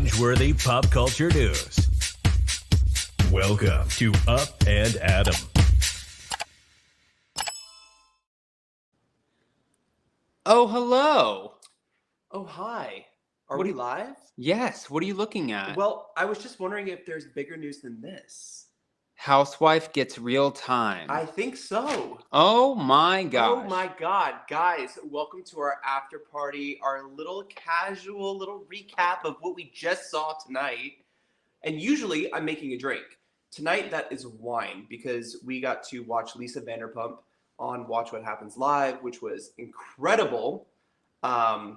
cringeworthy pop culture news. Welcome to Up and Adam. Oh, hello. Oh, hi. Are What we do- live? Yes, what are you looking at? Well, I was just wondering if there's bigger news than this. Housewife gets real time. I think so. Oh my gosh. Oh my God. Guys, welcome to our after party, our little casual little recap of what we just saw tonight. And usually I'm making a drink. Tonight that is wine because we got to watch Lisa Vanderpump on Watch What Happens Live, which was incredible. I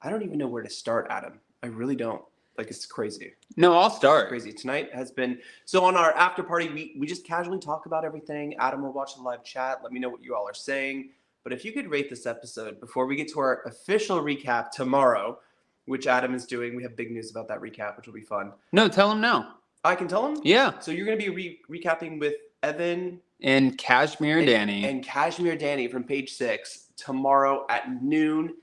don't even know where to start, Adam. I really don't. Like, it's crazy. No, I'll start. It's crazy. Tonight has been... So on our after party, we just casually talk about everything. Adam will watch the live chat. Let me know what you all are saying. But if you could rate this episode before we get to our official recap tomorrow, which Adam is doing. We have big news about that recap, which will be fun. No, tell him now. I can tell him? Yeah. So you're going to be recapping with Evan... And Kashmere Danny. And Kashmere Danny from Page 6 tomorrow at noon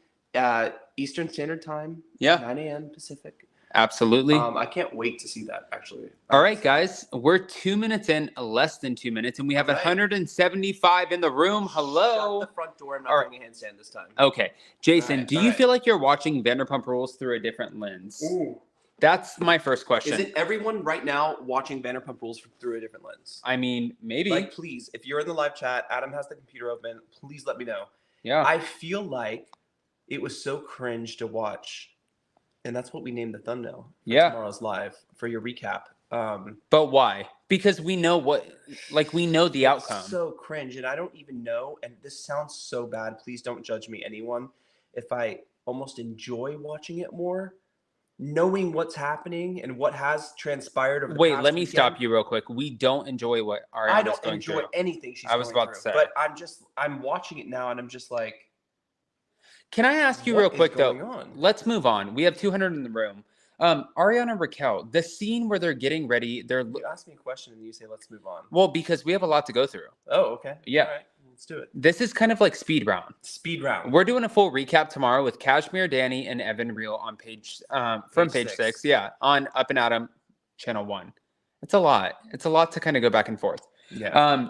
Eastern Standard Time. Yeah. 9 a.m. Pacific. Absolutely. I can't wait to see that, actually. All right, guys. We're 2 minutes in, less than 2 minutes, and we have 175 in the room. Hello. Shut the front door. I'm not doing a handstand this time. Okay. Jason, do you right. feel like you're watching Vanderpump Rules through a different lens? Ooh. That's my first question. Is it everyone right now watching Vanderpump Rules through a different lens? I mean, maybe. Like, please, if you're in the live chat, Adam has the computer open. Please let me know. Yeah. I feel like it was so cringe to watch. And that's what we named the thumbnail for tomorrow's live for your recap. But why? Because we know we know the outcome. So cringe. And I don't even know. And this sounds so bad. Please don't judge me, anyone. If I almost enjoy watching it more, knowing what's happening and what has transpired over the Wait, past let me weekend, stop you real quick. We don't enjoy what Ariana's I don't going enjoy through. anything she's I was going about to through. say. But I'm watching it now and I'm just like, Can I ask you what real is quick though? going on? Let's move on. We have 200 in the room. Ariana and Raquel, the scene where they're getting ready, You ask me a question and you say, let's move on. well, because we have a lot to go through. Oh, okay. Yeah. All right, let's do it. This is kind of like speed round. Speed round. We're doing a full recap tomorrow with Kashmere, Danny, and Evan Reel on page from page 6. Yeah, on Up and Adam channel 1. It's a lot. It's a lot to kind of go back and forth. Yeah.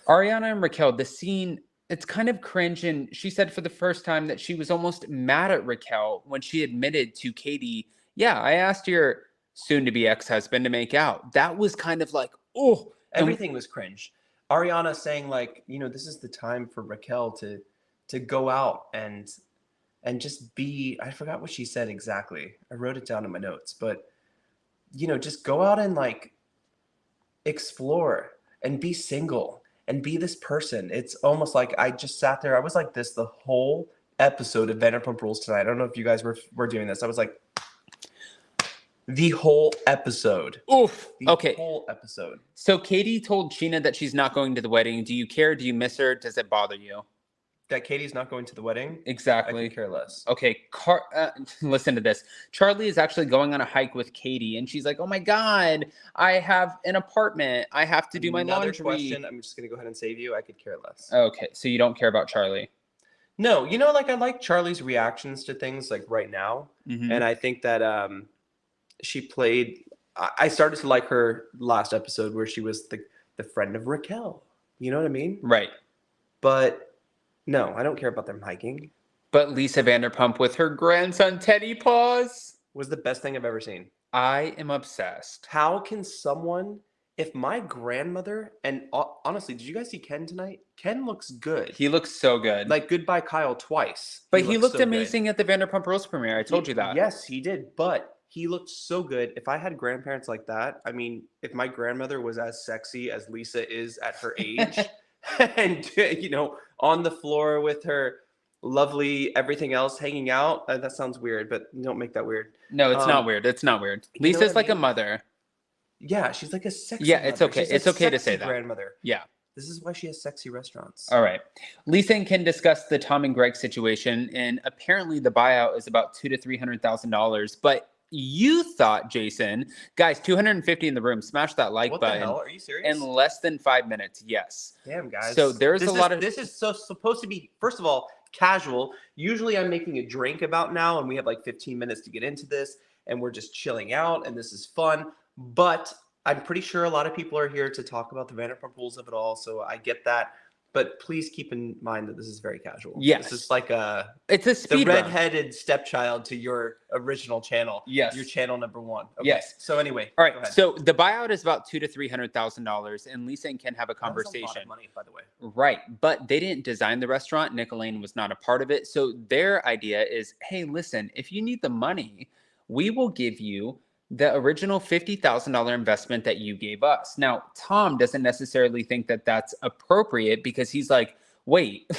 Ariana and Raquel, the scene, it's kind of cringe, and she said for the first time that she was almost mad at Raquel when she admitted to Katie, yeah, I asked your soon-to-be ex-husband to make out. That was kind of like, oh. Everything was cringe. Ariana saying like, this is the time for Raquel to go out and just be, I forgot what she said exactly. I wrote it down in my notes, but just go out and like explore and be single and be this person. It's almost like I just sat there. I was like this the whole episode of Vanderpump Rules tonight. I don't know if you guys were doing this. I was like the whole episode. Oof. The whole episode. So Katie told Sheena that she's not going to the wedding. Do you care? Do you miss her? Does it bother you? That Katie's not going to the wedding? Exactly. I could care less. Okay, listen to this. Charlie is actually going on a hike with Katie, and she's like, "Oh my God, I have an apartment. I have to do my laundry." Question. I'm just gonna go ahead and save you. I could care less. Okay, so you don't care about Charlie? No, like I like Charlie's reactions to things like right now, and I think that she played. I started to like her last episode where she was the friend of Raquel. You know what I mean? Right. But no, I don't care about them hiking. But Lisa Vanderpump with her grandson Teddy Paws was the best thing I've ever seen. I am obsessed. How can someone, if my grandmother, and honestly, did you guys see Ken tonight? Ken looks good. He looks so good. Like Goodbye Kyle twice. But he looked so amazing at the Vanderpump Rules premiere. I told you that. Yes, he did. But he looked so good. If I had grandparents like that, I mean, if my grandmother was as sexy as Lisa is at her age, and on the floor with her lovely everything else hanging out, that sounds weird, but don't make that weird. No, it's not weird. It's not weird. Lisa's like a mother. Yeah, she's like a sexy mother. It's okay. She's it's okay to say that. Grandmother. Yeah. This is why she has sexy restaurants. All right. Lisa and Ken discussed the Tom and Greg situation, and apparently the buyout is about $200,000 to $300,000. But you thought, Jason, guys, 250 in the room. Smash that like button. What the hell? Are you serious? In less than 5 minutes. Yes. Damn, guys. So there's a lot of. This is so supposed to be, first of all, casual. Usually I'm making a drink about now, and we have like 15 minutes to get into this. and we're just chilling out and this is fun. But I'm pretty sure a lot of people are here to talk about the Vanderpump Rules of it all. So I get that. But please keep in mind that this is very casual. Yes. This is like it's a speed the run. redheaded stepchild to your original channel. Yes. Your channel number 1. Okay. Yes. So anyway. All right. Go ahead. So the buyout is about $200,000 to $300,000, and Lisa and Ken have a That conversation. was a lot of money, by the way. Right. But they didn't design the restaurant. Nick Lane was not a part of it. So their idea is, hey, listen, if you need the money, we will give you the original $50,000 investment that you gave us. Now, Tom doesn't necessarily think that that's appropriate because he's like, wait,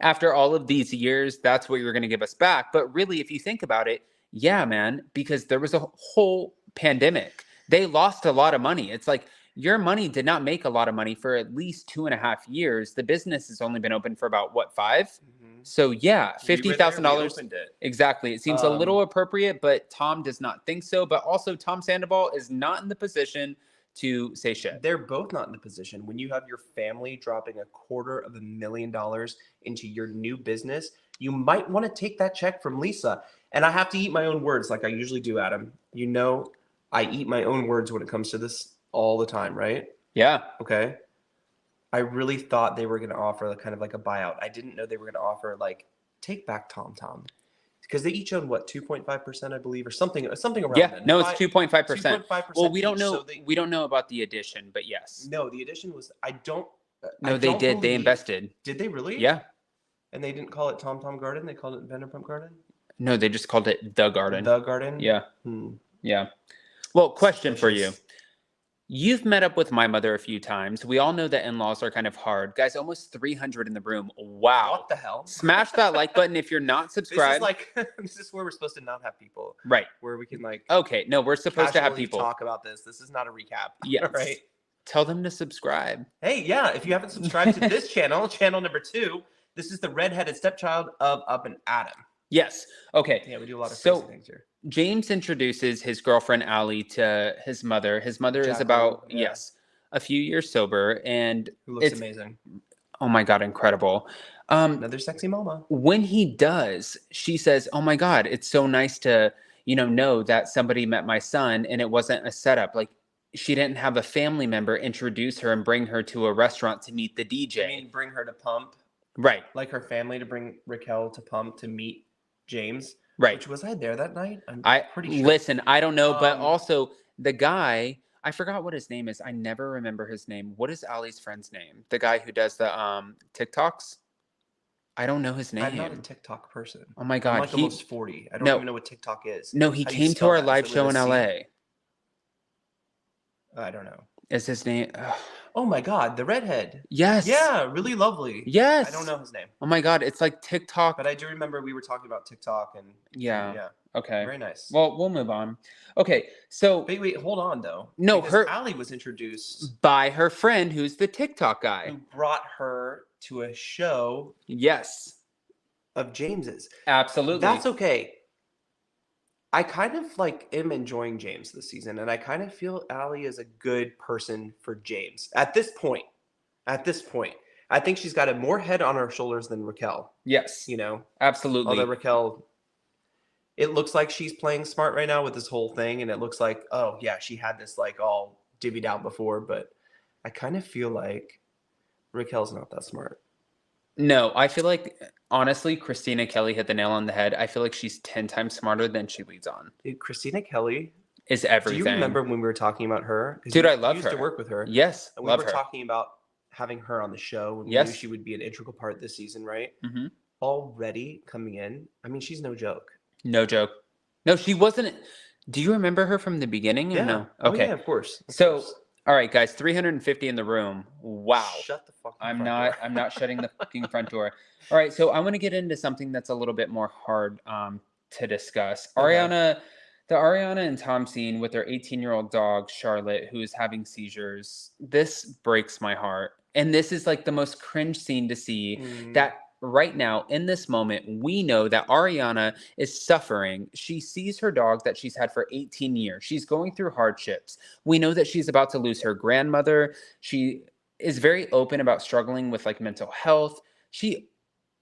after all of these years, that's what you're going to give us back. But really, if you think about it, yeah, man, because there was a whole pandemic. They lost a lot of money. It's like your money did not make a lot of money for at least 2.5 years. The business has only been open for about, 5? Mm-hmm. So yeah, $50,000. Exactly. It seems a little appropriate, but Tom does not think so. But also Tom Sandoval is not in the position to say shit. They're both not in the position. When you have your family dropping $250,000 into your new business, you might want to take that check from Lisa. And I have to eat my own words like I usually do, Adam. You know, I eat my own words when it comes to this all the time, right? Yeah. Okay. I really thought they were going to offer kind of like a buyout. I didn't know they were going to offer like take back Tom. Because they each own what 2.5%, I believe, or something around. Yeah, that. no, it's 2.5%. 2.5%. Well, we don't each, know. so We don't know about the addition, but yes. No, the addition was. I don't. No, they did. They invested. Did they really? Yeah. And they didn't call it Tom Garden. They called it Vanderpump Garden. No, they just called it The Garden. The Garden. Yeah. Yeah. Well, question for you. Suspicious. You've met up with my mother a few times. We all know that in-laws are kind of hard. Guys, almost 300 in the room. Wow. What the hell? Smash that like button if you're not subscribed. This is where we're supposed to not have people. Right. Where we can like. Okay. No, we're supposed to have casually people talk about this. This is not a recap. Yes. Right. Tell them to subscribe. Hey, yeah. If you haven't subscribed to this channel, channel number 2, this is the redheaded stepchild of Up and Adam. Yes. Okay. Yeah, we do a lot of So- crazy things here. James introduces his girlfriend Allie to his mother. His mother is Jacqueline, about yeah. a few years sober, and Who looks it's amazing. oh my god, incredible. Another sexy mama. When he does, she says, "Oh my god, it's so nice to know that somebody met my son and it wasn't a setup. Like she didn't have a family member introduce her and bring her to a restaurant to meet the DJ. I mean, bring her to Pump, Right, like her family to bring Raquel to Pump to meet James. right. Which was I there that night? I'm I pretty sure. listen. I don't know, but Um, also the guy. I forgot what his name is. I never remember his name. What is Ali's friend's name? The guy who does the TikToks. I don't know his name. I'm not a TikTok person. Oh my I'm god, like almost 40. I don't No. even know what TikTok is. no, he How do you came to spell our that? Is live it show with in a C? LA. I don't know. Is his name? Oh my god, the redhead. Yes. Yeah, really lovely. Yes. I don't know his name, Oh my god, it's like TikTok. but I do remember we were talking about TikTok and Yeah. yeah, Okay. very nice. Well, we'll move on. Okay, so Wait, hold on though. No, Because her- Allie was introduced, by her friend, who's the TikTok guy. who brought her to a show Yes, of James's. absolutely. That's okay. I kind of like am enjoying James this season, and I kind of feel Allie is a good person for James at this point. I think she's got a more head on her shoulders than Raquel. Yes, You know, absolutely. although Raquel, it looks like she's playing smart right now with this whole thing, and it looks like, oh yeah, she had this like all divvied out before, but I kind of feel like Raquel's not that smart. No, I feel like honestly, Christina Kelly hit the nail on the head. I feel like she's 10 times smarter than she leads on. Dude, Christina Kelly, Is everything. do you remember when we were talking about her? 'Cause Dude, you I love used to her. work with her. Yes, And we love were her. talking about having her on the show. And we Yes. knew she would be an integral part this season, right? Mhm. Already coming in. I mean, she's no joke. No joke. No, she wasn't. Do you remember her from the beginning? Or no. Oh, Okay. yeah, of course. Of So, course. all right, guys, 350 in the room. Wow. Shut the fuck I'm not shutting the fucking front door. All right, so I want to get into something that's a little bit more hard to discuss. Okay. The Ariana and Tom scene with their 18-year-old dog Charlotte, who is having seizures. This breaks my heart, and this is like the most cringe scene to see. That right now in this moment, we know that Ariana is suffering. She sees her dog that she's had for 18 years. She's going through hardships. We know that she's about to lose her grandmother. She is very open about struggling with like mental health. She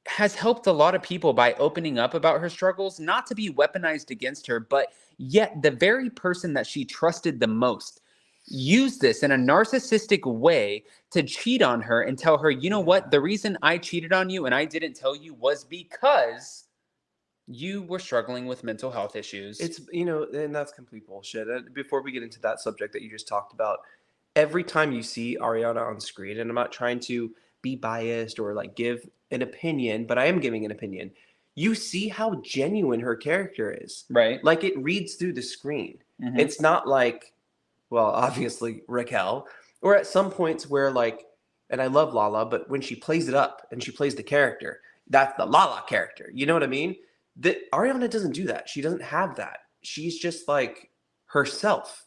has helped a lot of people by opening up about her struggles, not to be weaponized against her, but yet the very person that she trusted the most used this in a narcissistic way to cheat on her and tell her, you know what, the reason I cheated on you and I didn't tell you was because you were struggling with mental health issues. It's, and that's complete bullshit. Before we get into that subject that you just talked about, every time you see Ariana on screen, and I'm not trying to be biased or like give an opinion, but I am giving an opinion. You see how genuine her character is. Right. Like it reads through the screen. Mhm. It's not like, well, obviously Raquel, or at some points where like, and I love Lala, but when she plays it up and she plays the character, that's the Lala character. You know what I mean? That Ariana doesn't do that. She doesn't have that. She's just like herself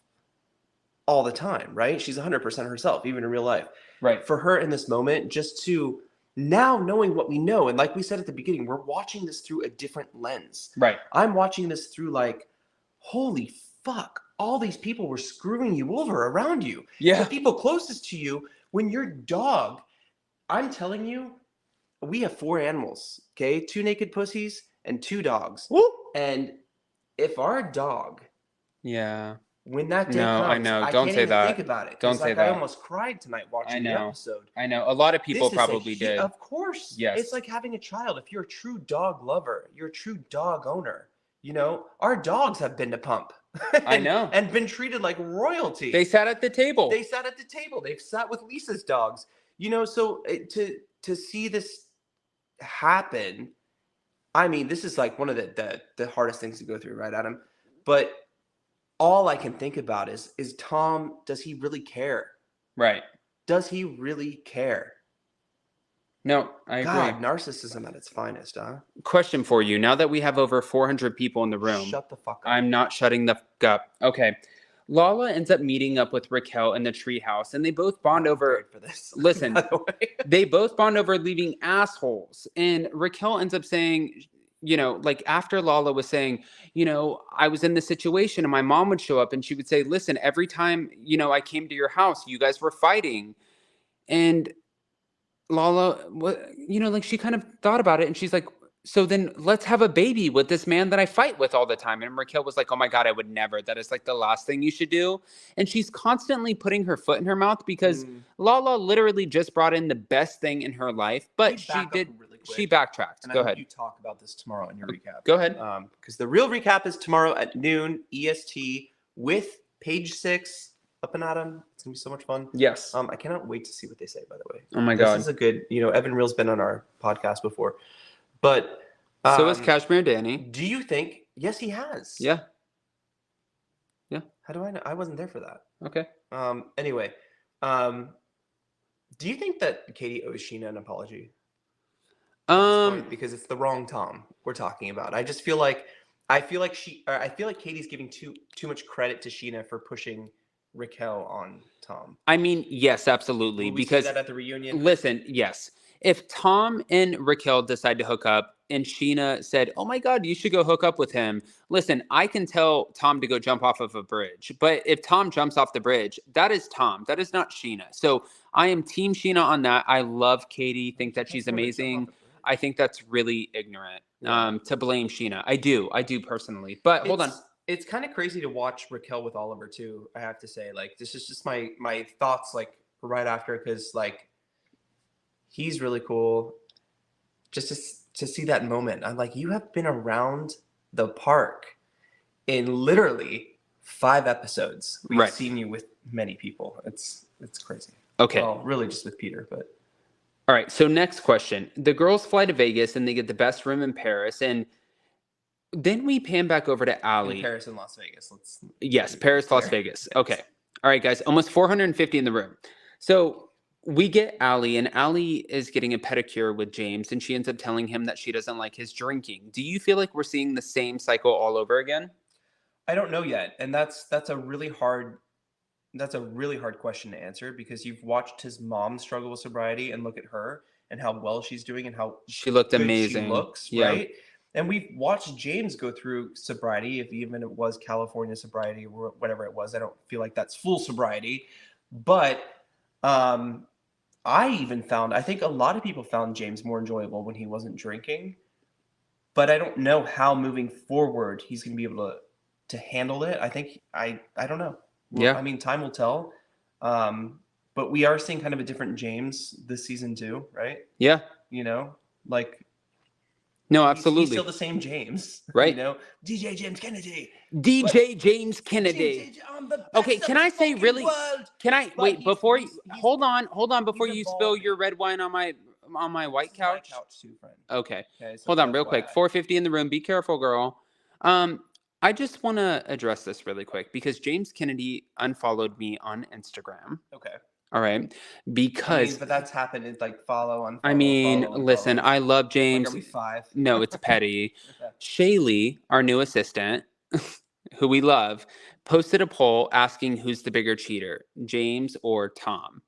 all the time, right? She's 100% herself, even in real life. Right. For her in this moment, just to now knowing what we know, and like we said at the beginning, we're watching this through a different lens. Right. I'm watching this through like, holy fuck, all these people were screwing you over around you. Yeah. The people closest to you, when your dog, I'm telling you, we have 4 animals, okay? 2 naked pussies and 2 dogs. Woo. And if our dog, Yeah. when that day No, comes, I know. I Don't can't say even that. think about it. Don't 'Cause, say like, that. I almost cried tonight watching the episode. I know. A lot of people This is probably did. Of course. Yes. It's like having a child. If you're a true dog lover, you're a true dog owner. Our dogs have been to Pump. I know. And been treated like royalty. They sat at the table. They sat at the table. They've sat with Lisa's dogs. So to see this happen, I mean, this is like one of the hardest things to go through, right, Adam? But all I can think about is Tom, does he really care? Right. Does he really care? No, I agree. God, narcissism at its finest, huh? Question for you. Now that we have over 400 people in the room, Shut the fuck up. I'm not shutting the fuck up. Okay. Lala ends up meeting up with Raquel in the treehouse, and they both bond over. For this. Listen, by the way. they both bond over leaving assholes. And Raquel ends up saying, like after Lala was saying, I was in this situation and my mom would show up and she would say, listen, every time, I came to your house, you guys were fighting. And Lala, like she kind of thought about it and she's like, so then let's have a baby with this man that I fight with all the time. And Raquel was like, oh my God, I would never. That is like the last thing you should do. And she's constantly putting her foot in her mouth because Lala literally just brought in the best thing in her life, but she backtracked. And Go I ahead. hope you talk about this tomorrow in your recap. Go ahead. Because the real recap is tomorrow at noon EST with Page 6 up and Adam. It's gonna be so much fun. Yes. I cannot wait to see what they say. By the way. Oh my God. This is a good. Evan Reel's been on our podcast before, but so is Kashmere Danny. Do you think? Yes, he has. Yeah. How do I know? I wasn't there for that. Okay. Anyway, do you think that Katie owes Sheena an apology? Because it's the wrong Tom we're talking about. I just feel like Katie's giving too much credit to Sheena for pushing Raquel on Tom. I mean, yes, absolutely. Will we because see that at the reunion. Listen, yes. If Tom and Raquel decide to hook up and Sheena said, oh my God, you should go hook up with him. Listen, I can tell Tom to go jump off of a bridge. But if Tom jumps off the bridge, that is Tom. That is not Sheena. So I am team Sheena on that. I love Katie. Think that she's amazing. I think that's really ignorant to blame Sheena. I do personally. But hold on. It's kind of crazy to watch Raquel with Oliver too, I have to say. Like, this is just my thoughts like right after, because like he's really cool. Just to see that moment. I'm like, you have been around the park in literally 5 episodes. We've seen you with many people. It's crazy. Okay. Well, really just with Peter, but all right, so next question. The girls fly to Vegas and they get the best room in Paris, and then we pan back over to Allie. In Paris and Las Vegas. Yes, Paris, Las Vegas. Okay. Yes. All right, guys, almost 450 in the room. So we get Allie, and Allie is getting a pedicure with James, and she ends up telling him that she doesn't like his drinking. Do you feel like we're seeing the same cycle all over again? I don't know yet, and that's a really hard question to answer, because you've watched his mom struggle with sobriety and look at her and how well she's doing and how she looked amazing. She looks, right? And we've watched James go through sobriety, if even it was California sobriety or whatever it was. I don't feel like that's full sobriety, but I think a lot of people found James more enjoyable when he wasn't drinking, but I don't know how moving forward he's going to be able to handle it. I think I don't know. Well, Yeah. I mean, time will tell. But we are seeing kind of a different James this season too, right? Yeah. You know, like No, he's absolutely. still the same James, Right. You know, DJ James Kennedy. DJ James Kennedy. I'm the best Okay, of can the I say fucking really? world. Can I But wait before you? he's Hold on before you spill evolving. your red wine on my white This is my couch. couch too, friend. Okay. Okay, so Hold on, real quick. FYI. 450 in the room. Be careful, girl. I just want to address this really quick because James Kennedy unfollowed me on Instagram. Okay. All right, because but that's happened. It's like follow, unfollow. I mean, follow, listen, unfollow. I love James. Like, are we 5? No, it's petty. Okay. Shaylee, our new assistant, who we love, posted a poll asking who's the bigger cheater, James or Tom.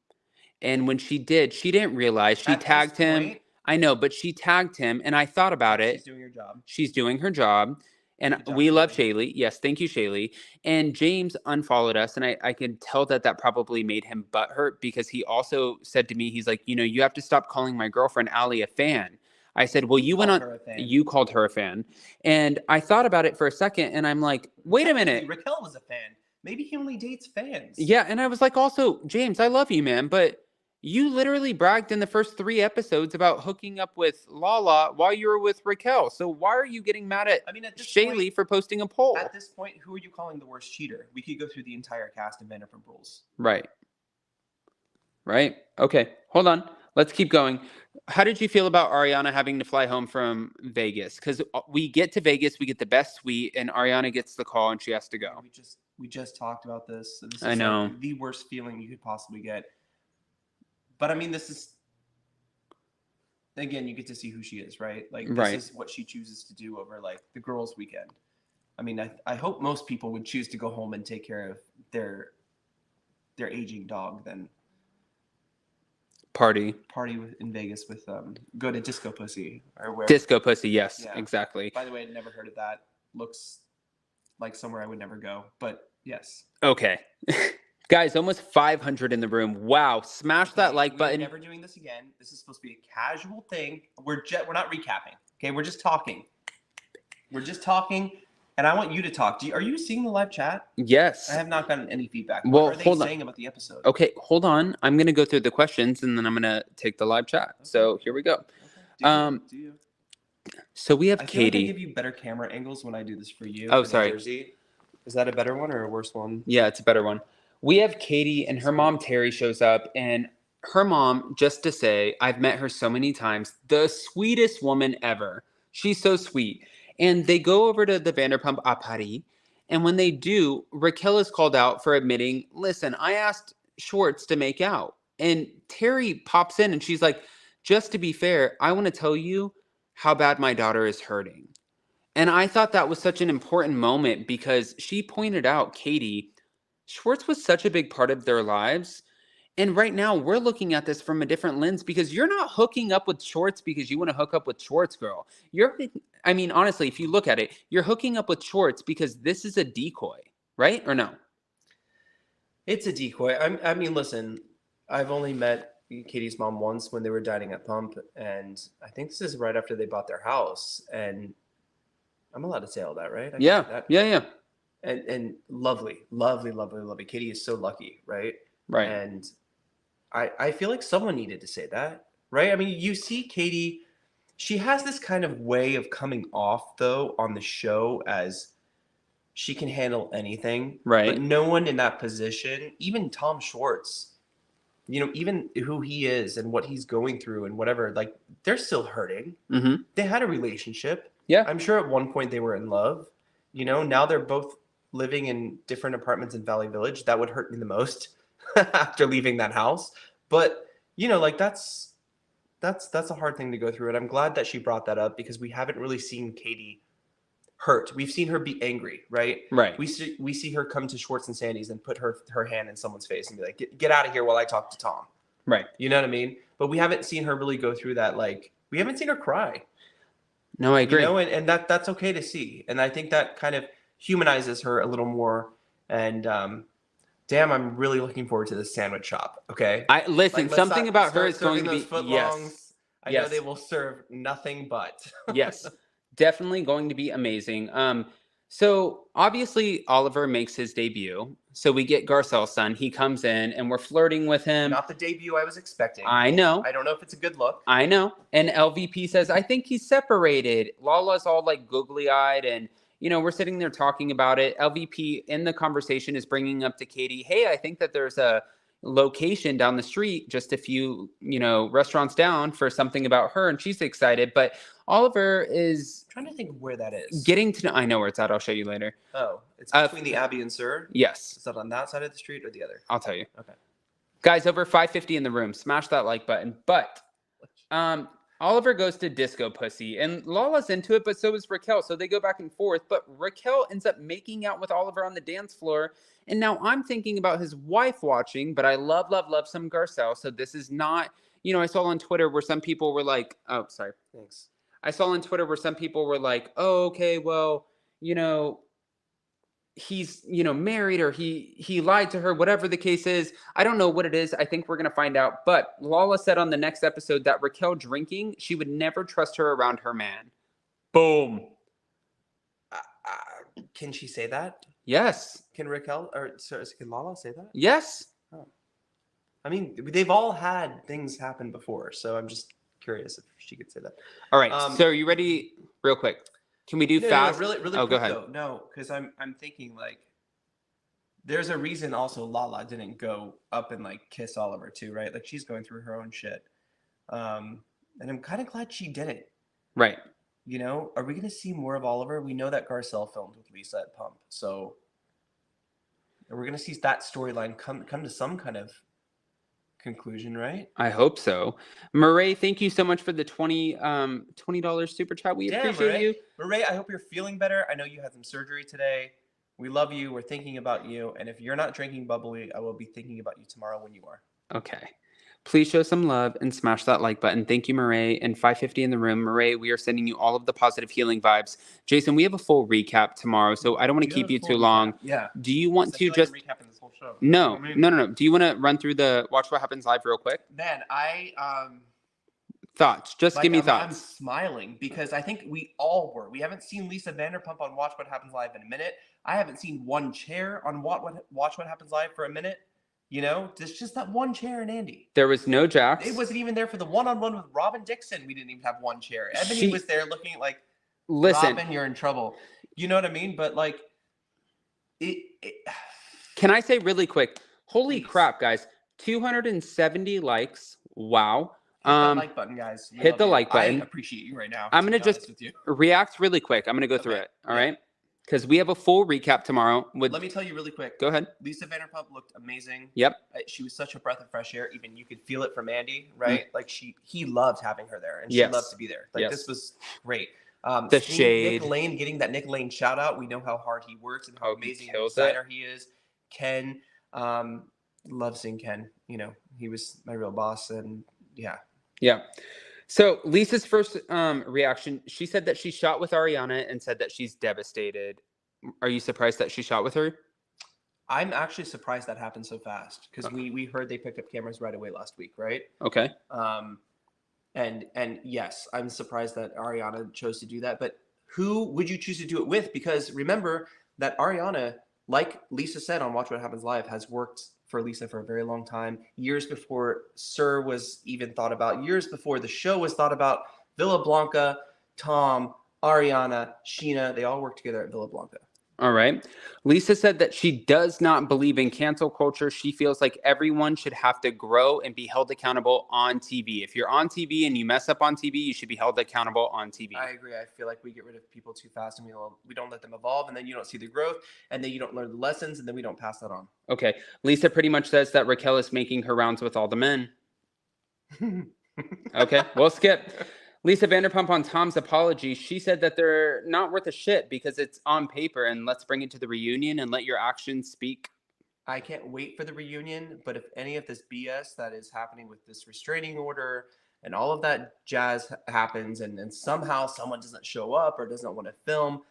And when she did, she didn't realize she At this tagged him. point- I know, but she tagged him, and I thought about it. She's doing her job. She's doing her job. And Good job, we love Shaylee. Shaylee. Yes, thank you, Shaylee. And James unfollowed us, and I could tell that probably made him butthurt because he also said to me, he's like, you have to stop calling my girlfriend Allie a fan. I said, well, you went Called on. her a fan. You called her a fan, and I thought about it for a second, and I'm like, wait a minute. Raquel was a fan. Maybe he only dates fans. Yeah, and I was like, also, James, I love you, man, but you literally bragged in the first 3 episodes about hooking up with Lala while you were with Raquel. So why are you getting mad at this Shaylee point, for posting a poll? At this point, who are you calling the worst cheater? We could go through the entire cast of Vanderpump Rules. Right. Okay, hold on. Let's keep going. How did you feel about Ariana having to fly home from Vegas? Because we get to Vegas, we get the best suite, and Ariana gets the call and she has to go. We just talked about this. This is I know. like the worst feeling you could possibly get. But I mean, this is, again, you get to see who she is, right? Like, this is what she chooses to do over like the girls' weekend. I mean, I hope most people would choose to go home and take care of their aging dog than party in Vegas with go to Disco Pussy or where. Disco Pussy, yes, Yeah. exactly. By the way, I'd never heard of that. Looks like somewhere I would never go, but yes. Okay. Guys, almost 500 in the room. Wow. Smash that like button. We're never doing this again. This is supposed to be a casual thing. We're not recapping. Okay, we're just talking. And I want you to talk. Are you seeing the live chat? Yes. I have not gotten any feedback. Well, what are they saying about the episode? Okay, hold on. I'm going to go through the questions and then I'm going to take the live chat. Okay. So here we go. Okay. Do you? So we have I Katie. Like I give you better camera angles when I do this for you. Oh, sorry. Jersey. Is that a better one or a worse one? Yeah, it's a better one. We have Katie and her mom Terry shows up, and her mom, just to say, I've met her so many times, the sweetest woman ever. She's so sweet. And they go over to the Vanderpump à Paris, and when they do, Raquel is called out for admitting, listen, I asked Schwartz to make out. And Terry pops in and she's like, just to be fair, I want to tell you how bad my daughter is hurting. And I thought that was such an important moment because she pointed out, Katie, Schwartz was such a big part of their lives. And right now we're looking at this from a different lens because you're not hooking up with Schwartz because you want to hook up with Schwartz, girl. Honestly, if you look at it, you're hooking up with Schwartz because this is a decoy, right? Or no? It's a decoy. I mean, listen, I've only met Katie's mom once when they were dining at Pump. And I think this is right after they bought their house. And I'm allowed to say all that, right? Yeah. And lovely. Katie is so lucky, right? Right. And I feel like someone needed to say that, right? I mean, you see Katie, she has this kind of way of coming off, though, on the show as she can handle anything. Right. But no one in that position, even Tom Schwartz, even who he is and what he's going through and whatever, like, they're still hurting. Mm-hmm. They had a relationship. Yeah. I'm sure at one point they were in love. Now they're both living in different apartments in Valley Village. That would hurt me the most after leaving that house. But, that's a hard thing to go through. And I'm glad that she brought that up because we haven't really seen Katie hurt. We've seen her be angry, right? Right. We see her come to Schwartz and Sandy's and put her hand in someone's face and be like, get out of here while I talk to Tom. Right. You know what I mean? But we haven't seen her really go through that. Like, we haven't seen her cry. No, I agree. And that's okay to see. And I think that kind of humanizes her a little more. And Damn, I'm really looking forward to this sandwich shop. Okay. I listen. Let's something not about her start is going serving to those be footlongs. I know yes, they will serve nothing but. yes, definitely going to be amazing. So obviously Oliver makes his debut. So we get Garcelle's son. He comes in and we're flirting with him. Not the debut I was expecting. I know. I don't know if it's a good look. I know. And LVP says, I think he's separated. Lala's all like googly eyed. And, we're sitting there talking about it. LVP in the conversation is bringing up to Katie, hey, I think that there's a location down the street, just a few, restaurants down for something about her. And she's excited. But Oliver is I'm trying to think where that is. getting to know. I know where it's at. I'll show you later. Oh, it's between the Abbey and Sir? Yes. Is that on that side of the street or the other? I'll tell you. Okay. Guys, over 550 in the room. Smash that like button. But Oliver goes to disco pussy, and Lala's into it, but so is Raquel. So they go back and forth. But Raquel ends up making out with Oliver on the dance floor. And now I'm thinking about his wife watching, but I love, love, love some Garcelle. So this is not, I saw on Twitter where some people were like, oh, sorry. Thanks. I saw on Twitter where some people were like, oh, okay, well, he's married, or he lied to her, whatever the case is. I don't know what it is. I think we're gonna find out. But Lala said on the next episode that Raquel drinking, she would never trust her around her man. Boom. Can she say that? Yes. Can Raquel or sorry, can Lala say that? Yes. Oh. I mean, they've all had things happen before, so I'm just curious if she could say that. All right. So are you ready? Real quick. Can we do fast? No, really oh, quick go ahead. though. No, because I'm thinking like there's a reason also Lala didn't go up and like kiss Oliver too, right? Like she's going through her own shit. And I'm kind of glad she didn't. Right. Are we gonna see more of Oliver? We know that Garcelle filmed with Lisa at Pump, so we're gonna see that storyline come to some kind of conclusion, right? I hope so. Murray, thank you so much for the $20 super chat. We appreciate you. Murray, I hope you're feeling better. I know you had some surgery today. We love you. We're thinking about you. And if you're not drinking bubbly, I will be thinking about you tomorrow when you are. Okay. Please show some love and smash that like button. Thank you, Murray. And 550 in the room. Murray, we are sending you all of the positive healing vibes. Jason, we have a full recap tomorrow, so I don't want to keep you too long. Yeah. Do you want to just recapping this whole show? No. Do you want to run through the Watch What Happens Live real quick? Man, Thoughts. Just give me thoughts. I'm smiling because I think we all were. We haven't seen Lisa Vanderpump on Watch What Happens Live in a minute. I haven't seen one chair on Watch What Happens Live for a minute. There's just that one chair and Andy. There was no Jax. It wasn't even there for the one-on-one with Robin Dixon. We didn't even have one chair. Ebony was there looking like, listen, Robin, you're in trouble. You know what I mean? But like, Can I say really quick? Holy crap, guys! 270 likes. Wow. Hit the like button, guys. Hit the like button. I appreciate you right now. I'm gonna just react really quick. I'm gonna go through it. All right. Because we have a full recap tomorrow. Let me tell you really quick. Go ahead. Lisa Vanderpump looked amazing. Yep. She was such a breath of fresh air. Even you could feel it from Andy, right? Like he loved having her there, and she loved to be there. Like this was great. The shade. Nick Lane, getting that Nick Lane shout out. We know how hard he works and how amazing a designer he is. Ken, love seeing Ken. He was my real boss, and yeah. So Lisa's first reaction, she said that she shot with Ariana and said that she's devastated. Are you surprised that she shot with her? I'm actually surprised that happened so fast because we heard they picked up cameras right away last week, right? Okay. And yes, I'm surprised that Ariana chose to do that. But who would you choose to do it with? Because remember that Ariana, like Lisa said on Watch What Happens Live, has worked for Lisa for a very long time. Years before Sir was even thought about, years before the show was thought about, Villa Blanca, Tom, Ariana, Sheena, they all worked together at Villa Blanca. All right. Lisa said that she does not believe in cancel culture. She feels like everyone should have to grow and be held accountable on TV. If you're on TV and you mess up on TV, you should be held accountable on TV. I agree. I feel like we get rid of people too fast and we don't let them evolve, and then you don't see the growth, and then you don't learn the lessons, and then we don't pass that on. Okay. Lisa pretty much says that Raquel is making her rounds with all the men. Okay. We'll skip. Lisa Vanderpump on Tom's apology, she said that they're not worth a shit because it's on paper, and let's bring it to the reunion and let your actions speak. I can't wait for the reunion, but if any of this BS that is happening with this restraining order and all of that jazz happens and somehow someone doesn't show up or doesn't want to film,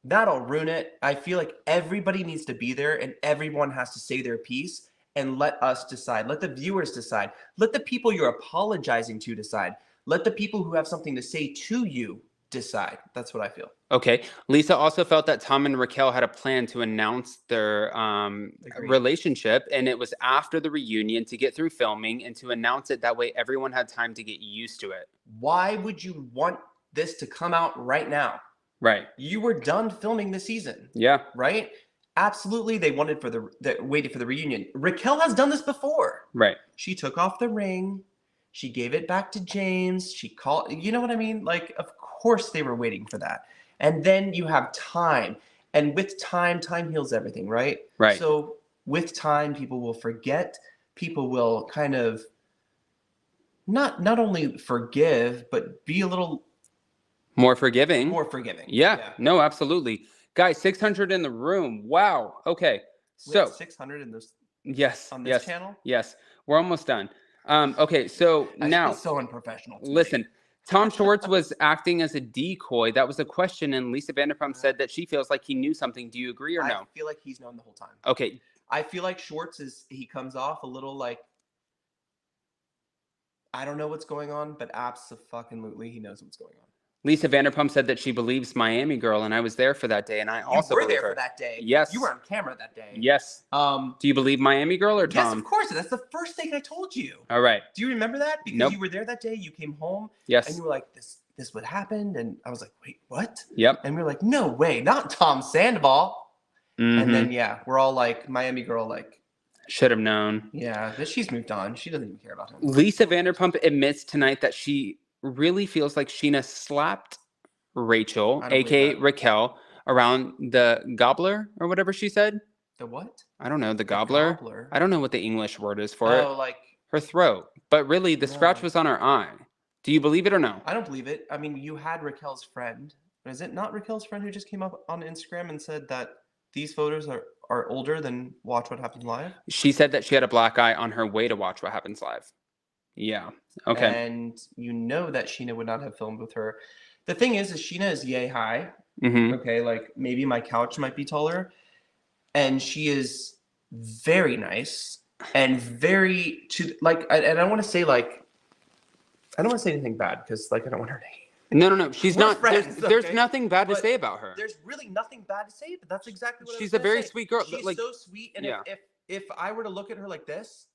That'll ruin it. I feel like everybody needs to be there and everyone has to say their piece and let us decide. Let the viewers decide. Let the people you're apologizing to decide. Let the people who have something to say to you decide. That's what I feel. Okay. Lisa also felt that Tom and Raquel had a plan to announce their Agreed. relationship, and it was after the reunion to get through filming and to announce it. That way everyone had time to get used to it. Why would you want this to come out right now? Right. You were done filming the season. Yeah. Right? Absolutely, they wanted waited for the reunion. Raquel has done this before. Right. She took off the ring. She gave it back to James. She called, you know what I mean? Like, of course they were waiting for that. And then you have time. And with time, time heals everything, right? Right. So with time, people will forget. People will kind of not only forgive, but be a little more forgiving. More forgiving. Yeah. No, absolutely. Guys, 600 in the room. Wow. Okay. We So have 600 in this. Yes. On this channel? Yes. We're almost done. Okay. So now. So unprofessional. Listen, Tom Schwartz was acting as a decoy. That was a question. And Lisa Vanderpump said that she feels like he knew something. Do you agree or no? I feel like he's known the whole time. Okay. I feel like Schwartz he comes off a little like, I don't know what's going on, but absolutely he knows what's going on. Lisa Vanderpump said that she believes Miami Girl, and I was there for that day, and I also were believe there her. for that day. Yes. You were on camera that day. Yes. Do you believe Miami Girl or Tom? Yes, of course. That's the first thing I told you. All right. Do you remember that? Because Nope. you were there that day. You came home. Yes. And you were like, this what happened? And I was like, wait, what? Yep. And we were like, no way, not Tom Sandoval. Mm-hmm. And then, yeah, we're all like, Miami Girl, like. Should have known. Yeah, but she's moved on. She doesn't even care about him. Lisa Vanderpump admits tonight that she really feels like Sheena slapped Rachel, aka Raquel, around the gobbler or whatever she said. The what? I don't know. The gobbler. I don't know what the English word is for it. Oh, like her throat. But really, the scratch was on her eye. Do you believe it or no? I don't believe it. I mean, you had Raquel's friend. Is it not Raquel's friend who just came up on Instagram and said that these photos are older than Watch What Happens Live? She said that she had a black eye on her way to Watch What Happens Live. Yeah. Okay. And you know that Sheena would not have filmed with her. The thing is Sheena is yay high. Mm-hmm. Okay, like maybe my couch might be taller. And she is very nice and very and I want to say like, I don't want to say anything bad because like I don't want her name. No. She's We're not. friends, there's nothing bad to say about her. There's really nothing bad to say, but that's exactly what she's a very sweet girl. She's like, so sweet, and yeah. if I were to look at her like this,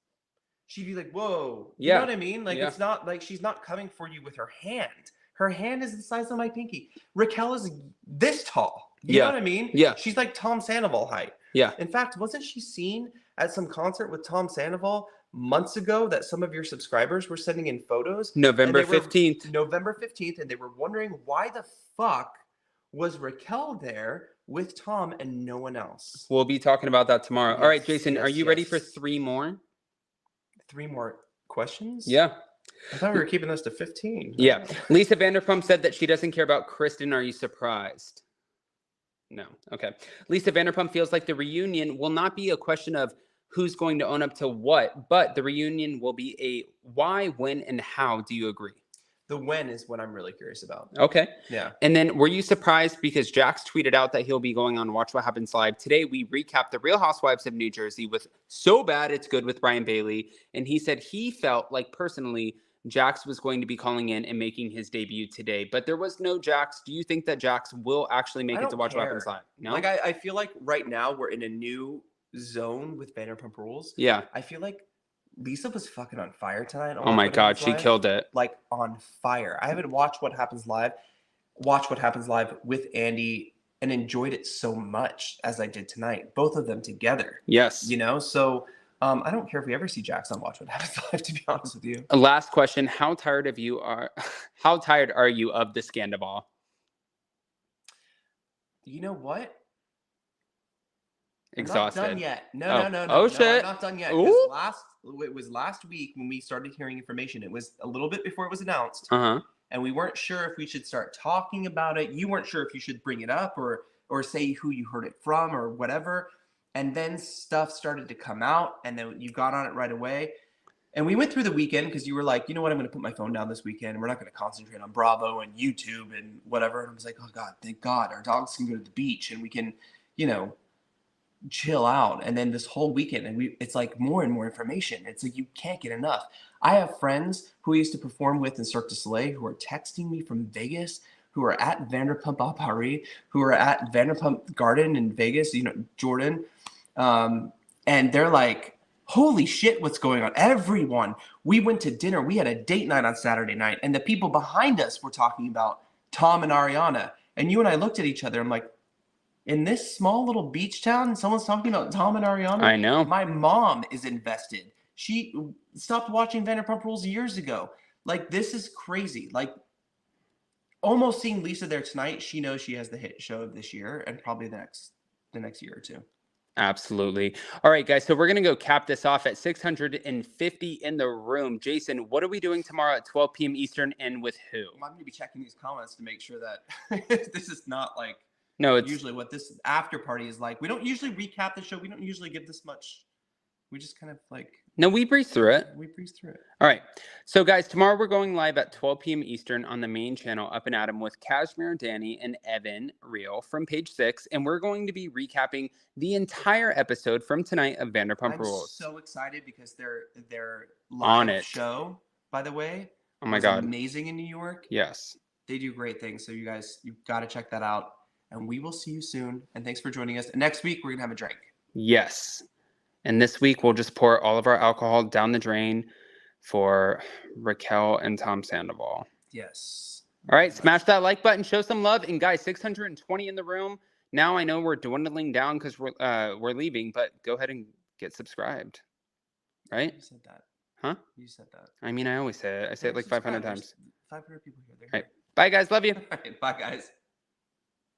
she'd be like, "Whoa," you Yeah. know what I mean? Like it's not like she's not coming for you with her hand. Her hand is the size of my pinky. Raquel is this tall. You know what I mean? Yeah. She's like Tom Sandoval height. Yeah. In fact, wasn't she seen at some concert with Tom Sandoval months ago that some of your subscribers were sending in photos? November 15th. November 15th, and they were wondering why the fuck was Raquel there with Tom and no one else? We'll be talking about that tomorrow. Yes, all right, Jason, yes, are you ready for 3 more? 3 more questions? Yeah. I thought we were keeping this to 15. Yeah. Lisa Vanderpump said that she doesn't care about Kristen. Are you surprised? No. Okay. Lisa Vanderpump feels like the reunion will not be a question of who's going to own up to what, but the reunion will be a why, when, and how. Do you agree? The when is what I'm really curious about. Okay. Yeah. And then were you surprised because Jax tweeted out that he'll be going on Watch What Happens Live? Today, we recapped The Real Housewives of New Jersey with So Bad It's Good with Brian Bailey. And he said he felt like personally Jax was going to be calling in and making his debut today, but there was no Jax. Do you think that Jax will actually make it to Watch What Happens Live? No? Like, I feel like right now we're in a new zone with Vanderpump Rules. Yeah. I feel like Lisa was fucking on fire tonight. Oh my God, she killed it. Like on fire. I haven't watched What Happens Live with Andy and enjoyed it so much as I did tonight. Both of them together. Yes. You know, so I don't care if we ever see Jax on Watch What Happens Live, to be honest with you. Last question. How tired are you of the scandal? You know what? Exhausted. I'm not done yet. No. Oh, shit. I'm not done yet. It was last week when we started hearing information. It was a little bit before it was announced. Uh-huh. And we weren't sure if we should start talking about it. You weren't sure if you should bring it up or say who you heard it from or whatever. And then stuff started to come out, and then you got on it right away. And we went through the weekend because you were like, you know what, I'm going to put my phone down this weekend. And we're not going to concentrate on Bravo and YouTube and whatever. And I was like, oh, God, thank God. Our dogs can go to the beach and we can, you know, chill out. And then this whole weekend, and it's like more and more information. It's like you can't get enough. I have friends who I used to perform with in Cirque du Soleil who are texting me from Vegas, who are at Vanderpump à Paris, who are at Vanderpump Garden in Vegas, you know, Jordan. And they're like, holy shit, what's going on? Everyone. We went to dinner. We had a date night on Saturday night. And the people behind us were talking about Tom and Ariana. And you and I looked at each other. I'm like, in this small little beach town, someone's talking about Tom and Ariana? I know. My mom is invested. She stopped watching Vanderpump Rules years ago. Like, this is crazy. Like, almost seeing Lisa there tonight, she knows she has the hit show of this year and probably the next year or two. Absolutely. All right, guys. So we're going to go cap this off at 650 in the room. Jason, what are we doing tomorrow at 12 p.m. Eastern and with who? I'm going to be checking these comments to make sure that this is not like it's usually what this after party is like. We don't usually recap the show. We don't usually give this much. We just kind of like. No, we breeze through it. We breeze through it. All right. So, guys, tomorrow we're going live at 12 p.m. Eastern on the main channel, Up and Adam, with Kashmere, Danny, and Evan Real from Page 6. And we're going to be recapping the entire episode from tonight of Vanderpump Rules. I'm so excited because their On live it. show, by the way, Oh my God. amazing in New York. Yes. They do great things. So you guys, you've got to check that out. And we will see you soon. And thanks for joining us. Next week, we're going to have a drink. Yes. And this week, we'll just pour all of our alcohol down the drain for Raquel and Tom Sandoval. Yes. All right. Smash that like button. Show some love. And guys, 620 in the room. Now I know we're dwindling down because we're leaving, but go ahead and get subscribed. Right? You said that. Huh? You said that. I mean, I always say it. I say it like 500 times. 500 people here. All right. Bye, guys. Love you. All right. Bye, guys.